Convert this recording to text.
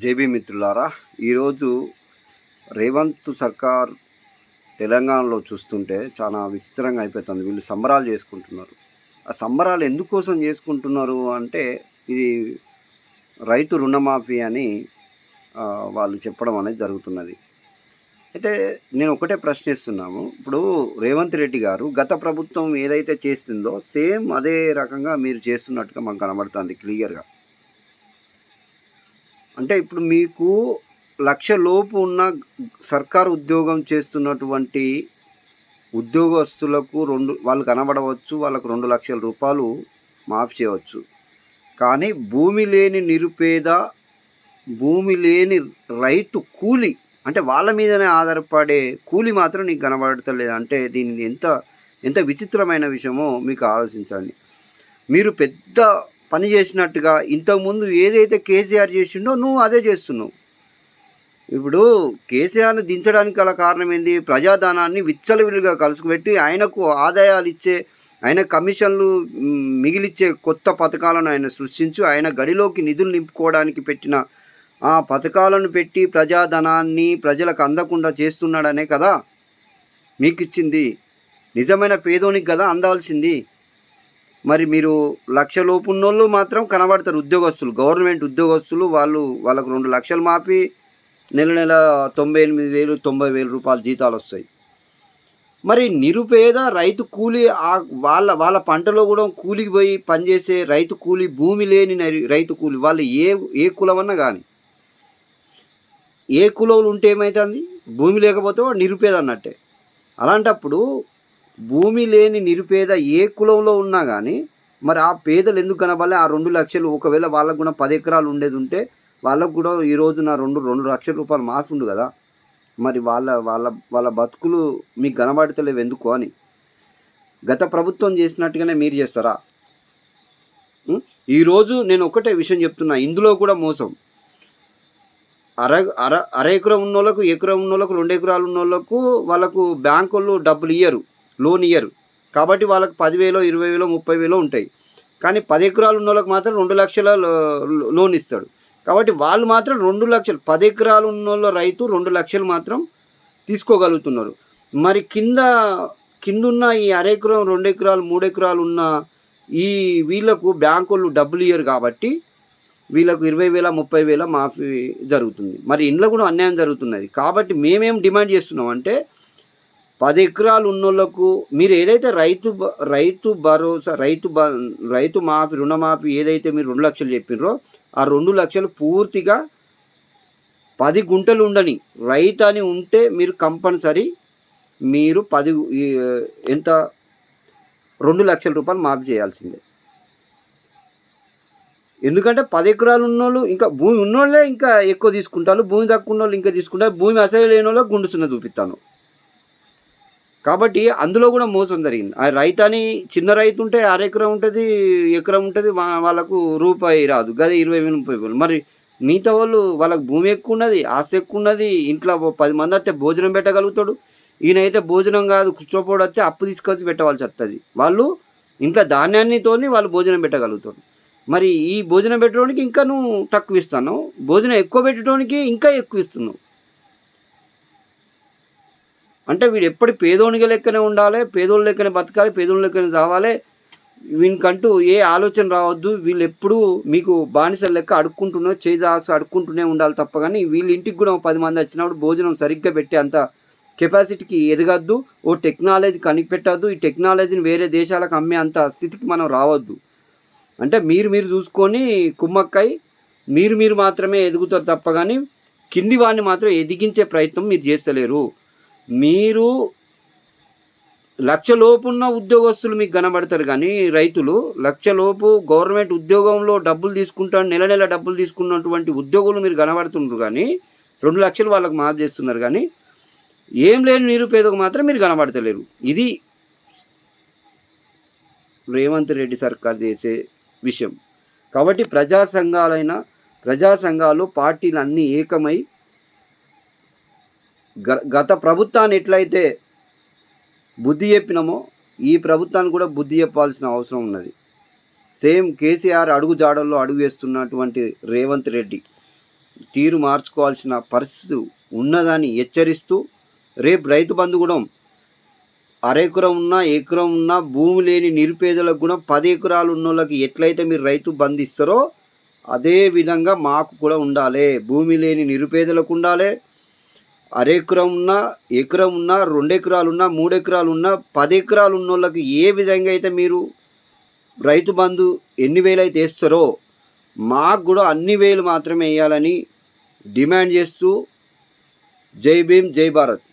JB మిత్రులారా, ఈరోజు రేవంత్ సర్కార్ తెలంగాణలో చూస్తుంటే చాలా విచిత్రంగా అయిపోతుంది. వీళ్ళు సంబరాలు చేసుకుంటున్నారు. ఆ సంబరాలు ఎందుకోసం చేసుకుంటున్నారు అంటే, ఇది రైతు రుణమాఫీ అని వాళ్ళు చెప్పడం అనేది జరుగుతున్నది. అయితే నేను ఒకటే ప్రశ్నిస్తున్నాము. ఇప్పుడు రేవంత్ రెడ్డి గారు గత ప్రభుత్వం ఏదైతే చేస్తుందో సేమ్ అదే రకంగా మీరు చేస్తున్నట్టుగా మాకు కనబడుతుంది క్లియర్గా. అంటే ఇప్పుడు మీకు 1,00,000 లోపు ఉన్న సర్కారు ఉద్యోగం చేస్తున్నటువంటి ఉద్యోగస్తులకు వాళ్ళు కనబడవచ్చు, వాళ్ళకు 2,00,000 రూపాయలు మాఫ్ చేయవచ్చు. కానీ భూమి లేని నిరుపేద, భూమి లేని రైతు కూలి, అంటే వాళ్ళ మీదనే ఆధారపడే కూలి మాత్రం నీకు కనబడతలేదు. అంటే దీన్ని ఎంత విచిత్రమైన విషయమో మీకు ఆలోచించండి. మీరు పెద్ద పని చేసినట్టుగా ఇంతకుముందు ఏదైతే కేసీఆర్ చేసిండో నువ్వు అదే చేస్తున్నావు. ఇప్పుడు కేసీఆర్ని దించడానికి గల కారణం ఏంది? ప్రజాధనాన్ని విచ్చలవిడిగా కలుసుకుపెట్టి ఆయనకు ఆదాయాలు ఇచ్చే, ఆయన కమిషన్లు మిగిలిచ్చే కొత్త పథకాలను ఆయన సృష్టించి ఆయన గడిలోకి నిధులు నింపుకోవడానికి పెట్టిన ఆ పథకాలను పెట్టి ప్రజాధనాన్ని ప్రజలకు అందకుండా చేస్తున్నాడనే కదా మీకు ఇచ్చింది. నిజమైన పేదోనికి కదా అందాల్సింది. మరి మీరు 1,00,000 లోపు ఉన్నోళ్ళు మాత్రం కనబడతారు. ఉద్యోగస్తులు, గవర్నమెంట్ ఉద్యోగస్తులు, వాళ్ళకు 2,00,000 మాఫీ, నెల 98,000 90,000 రూపాయల జీతాలు వస్తాయి. మరి నిరుపేద రైతు కూలి, వాళ్ళ పంటలో కూడా కూలికి పోయి పనిచేసే రైతు కూలి, భూమి లేని రైతు కూలి, వాళ్ళు ఏ కులమన్నా కానీ, ఏ కులంలో ఉంటే ఏమవుతుంది? భూమి లేకపోతే నిరుపేద అన్నట్టే. అలాంటప్పుడు భూమి లేని నిరుపేద ఏ కులంలో ఉన్నా కానీ మరి ఆ పేదలు ఎందుకు కనబడాలి? ఆ 2,00,000 ఒకవేళ వాళ్ళకు కూడా 10 ఎకరాలు ఉండేది ఉంటే వాళ్ళకు కూడా ఈ రోజున 2,00,000 రూపాయలు మాఫీ ఉండు కదా. మరి వాళ్ళ వాళ్ళ వాళ్ళ బతుకులు మీకు కనబడతలేవు ఎందుకు అని. గత ప్రభుత్వం చేసినట్టుగానే మీరు చేస్తారా? ఈరోజు నేను ఒకటే విషయం చెప్తున్నా, ఇందులో కూడా మోసం. అర ఎకరం ఉన్న వాళ్ళకు, ఎకరం ఉన్న వాళ్ళకు, 2 ఎకరాలు ఉన్న వాళ్ళకు వాళ్ళకు బ్యాంకు వాళ్ళు డబ్బులు ఇయ్యరు, లోన్ ఇయ్యరు. కాబట్టి వాళ్ళకి 10,000 20,000 30,000 ఉంటాయి. కానీ 10 ఎకరాలు ఉన్న వాళ్ళకి మాత్రం 2,00,000 లోన్ ఇస్తాడు. కాబట్టి వాళ్ళు మాత్రం 2,00,000, 10 ఎకరాలు ఉన్న వాళ్ళ రైతు 2,00,000 మాత్రం తీసుకోగలుగుతున్నారు. మరి కిందున్న ఈ అర ఎకరం, 2 ఎకరాలు 3 ఎకరాలు ఉన్న ఈ వీళ్ళకు బ్యాంకు వాళ్ళు డబ్బులు ఇయ్యరు. కాబట్టి వీళ్ళకు 20,000 30,000 మాఫీ జరుగుతుంది. మరి ఇంట్లో కూడా అన్యాయం జరుగుతున్నది. కాబట్టి మేమేం డిమాండ్ చేస్తున్నాం అంటే, 10 ఎకరాలు ఉన్నోళ్లకు మీరు ఏదైతే రైతు భరోసా, రైతు మాఫీ, రుణమాఫీ ఏదైతే మీరు 2,00,000 చెప్పినరో ఆ 2,00,000 పూర్తిగా 10 గుంటలు ఉండని రైతు అని ఉంటే మీరు కంపల్సరీ మీరు 2,00,000 రూపాయలు మాఫీ చేయాల్సిందే. ఎందుకంటే 10 ఎకరాలు ఉన్నోళ్ళు, ఇంకా భూమి ఉన్నోళ్ళే ఇంకా ఎక్కువ తీసుకుంటారు, భూమి తక్కువ ఉన్నోళ్ళు ఇంకా తీసుకుంటారు, భూమి అసలు లేని వాళ్ళకి గుండు సున్నా చూపిస్తాను. కాబట్టి అందులో కూడా మోసం జరిగింది. ఆ రైతు అని చిన్న రైతు ఉంటే అర ఎకరం ఉంటుంది, ఎకరం ఉంటుంది, వాళ్ళకు రూపాయి రాదు, గది 20,000 30,000. మరి మిగతా వాళ్ళకు భూమి ఎక్కువ ఉన్నది, ఆస్తి ఎక్కువ ఉన్నది, ఇంట్లో 10 మంది వస్తే భోజనం పెట్టగలుగుతాడు. ఈయనైతే భోజనం కాదు, కూర్చోపోవడం వస్తే అప్పు తీసుకొచ్చి పెట్టవలసి వస్తుంది. వాళ్ళు ఇంట్లో ధాన్యాన్నితోని వాళ్ళు భోజనం పెట్టగలుగుతాడు. మరి ఈ భోజనం పెట్టడానికి ఇంకా నువ్వు తక్కువ ఇస్తాను, భోజనం ఎక్కువ పెట్టడానికి ఇంకా ఎక్కువ ఇస్తున్నావు. అంటే వీడు ఎప్పటి పేదోనిగా లెక్కనే ఉండాలి, పేదోళ్ళ లెక్కనే బతకాలి, పేదోళ్ళ లెక్కనే రావాలి, వీనికంటూ ఏ ఆలోచన రావద్దు. వీళ్ళు ఎప్పుడూ మీకు బానిసల లెక్క అడుక్కుంటూనే ఉండాలి తప్ప. కానీ వీళ్ళ ఇంటికి కూడా 10 మంది వచ్చినప్పుడు భోజనం సరిగ్గా పెట్టే అంత కెపాసిటీకి ఎదగద్దు. ఓ టెక్నాలజీ కనిపెట్టద్దు, ఈ టెక్నాలజీని వేరే దేశాలకు అమ్మే అంత స్థితికి మనం రావద్దు. అంటే మీరు చూసుకొని కుమ్మక్కై మీరు మాత్రమే ఎదుగుతారు తప్ప కానీ కింది వాడిని మాత్రం ఎదిగించే ప్రయత్నం మీరు చేస్తలేరు. మీరు 1,00,000 లోపు ఉన్న ఉద్యోగస్తులు మీకు కనబడతారు, కానీ రైతులు 1,00,000 లోపు గవర్నమెంట్ ఉద్యోగంలో డబ్బులు తీసుకుంటారు, నెల డబ్బులు తీసుకున్నటువంటి ఉద్యోగులు మీరు కనబడుతున్నారు. కానీ 2,00,000 వాళ్ళకు మాఫ్ చేస్తున్నారు, కానీ ఏం లేని నిరుపేదకు మాత్రం మీరు కనబడతలేరు. ఇది రేవంత్ రెడ్డి సర్కార్ చేసే విషయం. కాబట్టి ప్రజా సంఘాలు పార్టీలు అన్నీ ఏకమై గత ప్రభుత్వాన్ని ఎట్లయితే బుద్ధి చెప్పినామో ఈ ప్రభుత్వాన్ని కూడా బుద్ధి చెప్పాల్సిన అవసరం ఉన్నది. సేమ్ కేసీఆర్ అడుగు జాడల్లో అడుగు వేస్తున్నటువంటి రేవంత్ రెడ్డి తీరు మార్చుకోవాల్సిన పరిస్థితి ఉన్నదని హెచ్చరిస్తూ రేపు రైతు బంధు కూడా అరెకరం ఉన్నా ఎకరం ఉన్నా భూమి లేని నిరుపేదలకు కూడా 10 ఎకరాలు ఉన్న వాళ్ళకి ఎట్లయితే మీరు రైతు బంధు ఇస్తారో అదే విధంగా మాకు కూడా ఉండాలి. భూమి లేని నిరుపేదలకు ఉండాలి. అరెకరం ఉన్నా ఎకరం ఉన్నా 2 ఎకరాలు ఉన్నా 3 ఎకరాలు ఉన్నా 10 ఎకరాలు ఉన్న వాళ్ళకి ఏ విధంగా అయితే మీరు రైతు బంధు ఎన్ని వేలు అయితే వేస్తారో మాకు కూడా అన్ని వేలు మాత్రమే వేయాలని డిమాండ్ చేస్తూ జై భీమ్ జై భారత్.